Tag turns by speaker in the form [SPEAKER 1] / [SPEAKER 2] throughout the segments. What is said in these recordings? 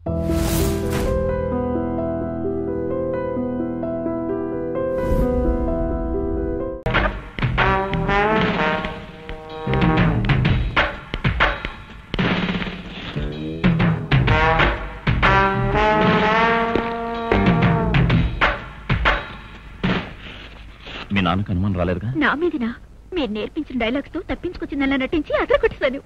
[SPEAKER 1] మీ నాన్నకు అనుమానం రాలేదుగా?
[SPEAKER 2] నా మీదనా? మీరు నేర్పించిన డైలాగ్స్ తో తప్పించుకొచ్చిందలా నటించి అసలు కొట్టేశాను.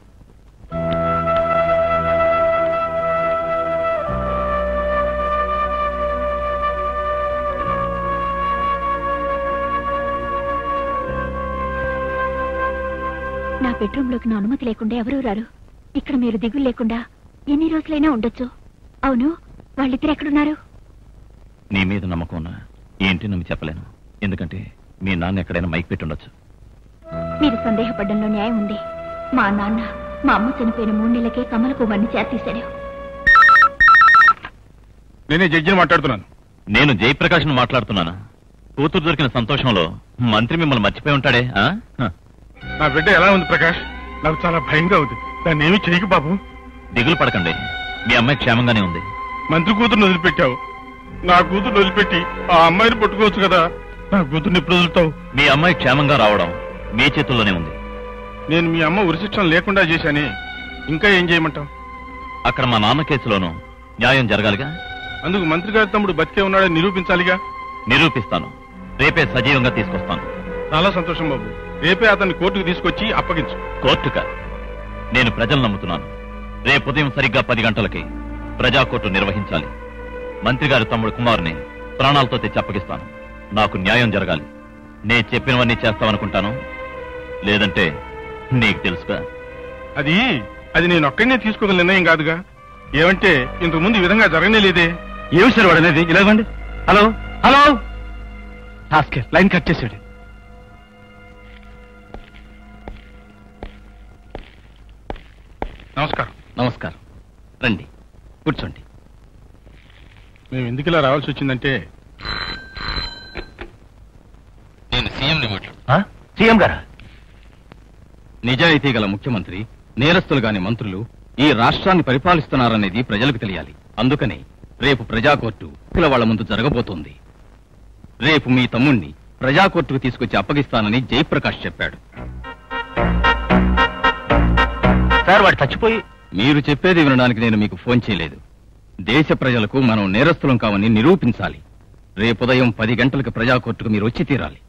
[SPEAKER 2] నా బెడ్రూమ్ లోకి నా అనుమతి లేకుండా ఎవరూ రారు. ఇక్కడ మీరు దిగులు లేకుండా ఎన్ని రోజులైనా ఉండొచ్చు. అవును, వాళ్ళిద్దరు ఎక్కడున్నారు?
[SPEAKER 1] నీ మీద నమ్మకం ఉన్నా ఏంటి నమ్మి చెప్పలేను. ఎందుకంటే మీ నాన్న ఎక్కడైనా మైక్ పెట్టి ఉండొచ్చు.
[SPEAKER 2] మీరు సందేహపడ్డంలో న్యాయం ఉంది. మా నాన్న మా అమ్మ చనిపోయిన 3 నెలలకే కమలకు వాడిని చేర్తీశాడు.
[SPEAKER 3] నేనే జడ్జిని మాట్లాడుతున్నాను.
[SPEAKER 1] నేను జయప్రకాష్ను మాట్లాడుతున్నాను. కూతురు దొరికిన సంతోషంలో మంత్రి మిమ్మల్ని మర్చిపోయి ఉంటాడే.
[SPEAKER 3] నా బిడ్డ ఎలా ఉంది ప్రకాష్? నాకు చాలా భయంగా ఉంది. దాన్ని ఏమి చేయకు బాబు.
[SPEAKER 1] దిగులు పడకండి, మీ అమ్మాయి క్షేమంగానే ఉంది.
[SPEAKER 3] మంత్రి కూతురుని వదిలిపెట్టావు. నా కూతురు వదిలిపెట్టి ఆ అమ్మాయిని పట్టుకోవచ్చు కదా. నా కూతుర్ని ఎప్పుడు వదులుతావు?
[SPEAKER 1] మీ అమ్మాయి క్షేమంగా రావడం మీ చేతుల్లోనే ఉంది.
[SPEAKER 3] నేను మీ అమ్మ ఉరిశిక్షణ లేకుండా చేశానే, ఇంకా ఏం చేయమంటావు?
[SPEAKER 1] అక్కడ మా నాన్న కేసులోనూ న్యాయం జరగాలిగా.
[SPEAKER 3] అందుకు మంత్రి గారి తమ్ముడు బతికే ఉన్నాడని నిరూపించాలిగా.
[SPEAKER 1] నిరూపిస్తాను. రేపే సజీవంగా తీసుకొస్తాను.
[SPEAKER 3] చాలా సంతోషం బాబు. రేపే అతన్ని కోర్టుకు తీసుకొచ్చి అప్పగించు.
[SPEAKER 1] కోర్టుగా? నేను ప్రజలు నమ్ముతున్నాను. రేపు ఉదయం సరిగ్గా 10 గంటలకి ప్రజా కోర్టు నిర్వహించాలి. మంత్రి గారి తమ్ముడు కుమార్ని ప్రాణాలతో తెచ్చి అప్పగిస్తాను. నాకు న్యాయం జరగాలి. నేను చెప్పినవన్నీ చేస్తావనుకుంటాను. లేదంటే నీకు తెలుసుగా.
[SPEAKER 3] అది నేను ఒక్కడనే తీసుకోగల నిర్ణయం కాదుగా. ఏమంటే ఇంతకు ముందు ఈ విధంగా జరగనే లేదే.
[SPEAKER 4] ఏమి సార్ వాడు అనేది? ఇలా ఇవ్వండి. హలో హలో, లైన్ కట్ చేసాడు.
[SPEAKER 3] నమస్కారం.
[SPEAKER 4] నమస్కారం, రండి కూర్చోండి.
[SPEAKER 3] మేము ఎందుకు ఇలా రావాల్సి వచ్చిందంటే,
[SPEAKER 4] నేను సీఎంని మాట్లాడు. సీఎం గారా? నిజాయితీ గల ముఖ్యమంత్రి, నేరస్తులు గాని మంత్రులు ఈ రాష్ట్రాన్ని పరిపాలిస్తున్నారనేది ప్రజలకు తెలియాలి. అందుకని రేపు ప్రజాకోర్టు వాళ్ల ముందు జరగబోతోంది. రేపు మీ తమ్ముణ్ణి ప్రజాకోర్టుకు తీసుకొచ్చి అప్పగిస్తానని జయప్రకాష్ చెప్పాడు.
[SPEAKER 1] సార్, వాడు చచ్చిపోయి...
[SPEAKER 4] మీరు చెప్పేది వినడానికి నేను మీకు ఫోన్ చేయలేదు. దేశ ప్రజలకు మనం నేరస్తులం కావని నిరూపించాలి. రేపు ఉదయం 10 గంటలకు ప్రజాకోర్టుకు మీరు వచ్చి తీరాలి.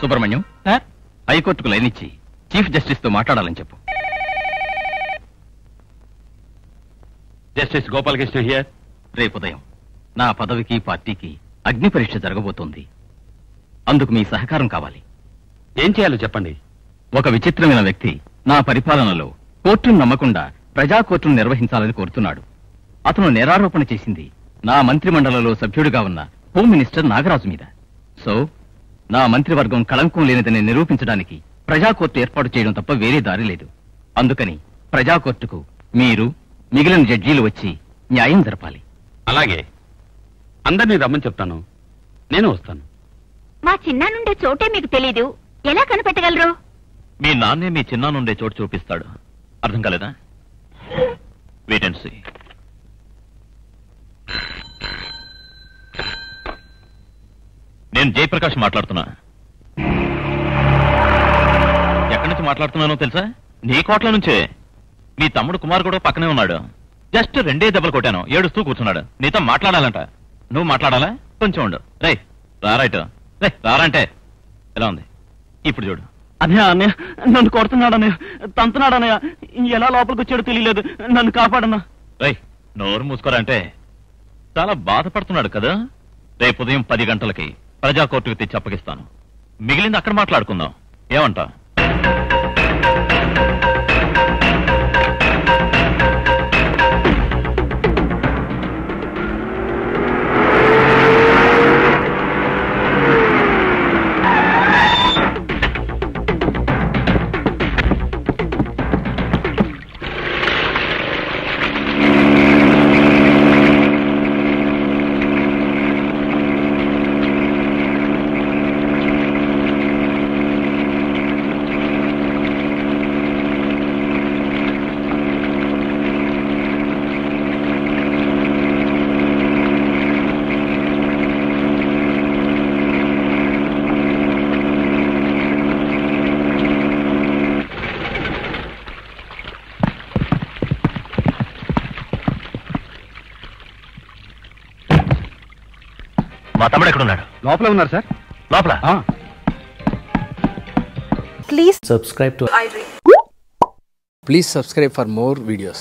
[SPEAKER 4] సుబ్రహ్మణ్యం, హైకోర్టుకు లైన్ ఇచ్చి చీఫ్ జస్టిస్ తో మాట్లాడాలని చెప్పు.
[SPEAKER 1] Justice Gopalakrishna here.
[SPEAKER 4] రేపు ఉదయం నా పదవికి పార్టీకి అగ్ని పరీక్ష జరగబోతోంది. అందుకు మీ సహకారం కావాలి.
[SPEAKER 1] ఏం చేయాలో చెప్పండి.
[SPEAKER 4] ఒక విచిత్రమైన వ్యక్తి నా పరిపాలనలో కోర్టును నమ్మకుండా ప్రజాకోర్టును నిర్వహించాలని కోరుతున్నాడు. అతను నేరారోపణ చేసింది నా మంత్రిమండలిలో సభ్యుడిగా ఉన్న హోమ్ మినిస్టర్ నాగరాజు మీద. సో నా మంత్రివర్గం కళంకం లేనిదని నిరూపించడానికి ప్రజాకోర్టు ఏర్పాటు చేయడం తప్ప వేరే దారి లేదు. అందుకని ప్రజాకోర్టుకు మీరు మిగిలిన జడ్జీలు వచ్చి న్యాయం జరపాలి.
[SPEAKER 1] అలాగే, అందరినీ రమ్మని చెప్తాను. నేను వస్తాను.
[SPEAKER 2] మా చిన్న నుండే చోటే మీకు తెలీదు, ఎలా కనిపెట్టగలరు?
[SPEAKER 1] మీ నాన్నే మీ చిన్న నుండే చోటు చూపిస్తాడు. అర్థం కాలేదా? Wait and see. నేను జయప్రకాష్ మాట్లాడుతున్నా. ఎక్కడి నుంచి మాట్లాడుతున్నానో తెలుసా? నీ కోట్ల నుంచే. మీ తమ్ముడు కుమార్ కూడా పక్కనే ఉన్నాడు. జస్ట్ 2 దెబ్బలు కొట్టాను, ఏడుస్తూ కూర్చున్నాడు. నీతో మాట్లాడాలంట. నువ్వు మాట్లాడాలా? కొంచెం ఉండు. రై రారైట్, రే రారంటే ఎలా ఉంది ఇప్పుడు చూడు.
[SPEAKER 4] అన్నయ్య అన్నయ్య నన్ను కొడుతున్నాడన్నయ్య, తంతున్నాడన్నయ్య. ఎలా లోపలికి వచ్చాడో తెలియలేదు. నన్ను కాపాడన్నా.
[SPEAKER 1] రై నోరు మూసుకోరంటే. చాలా బాధపడుతున్నాడు కదా. రేపు ఉదయం 10 గంటలకి ప్రజాకోర్టుకు తెచ్చి అప్పగిస్తాను. మిగిలింది అక్కడ మాట్లాడుకుందాం. ఏమంటా? తమ్ముడు ఎక్కడున్నాడు?
[SPEAKER 3] లోపల ఉన్నారు సార్.
[SPEAKER 1] లోపల.
[SPEAKER 5] Please
[SPEAKER 6] subscribe to
[SPEAKER 5] Please subscribe for more videos.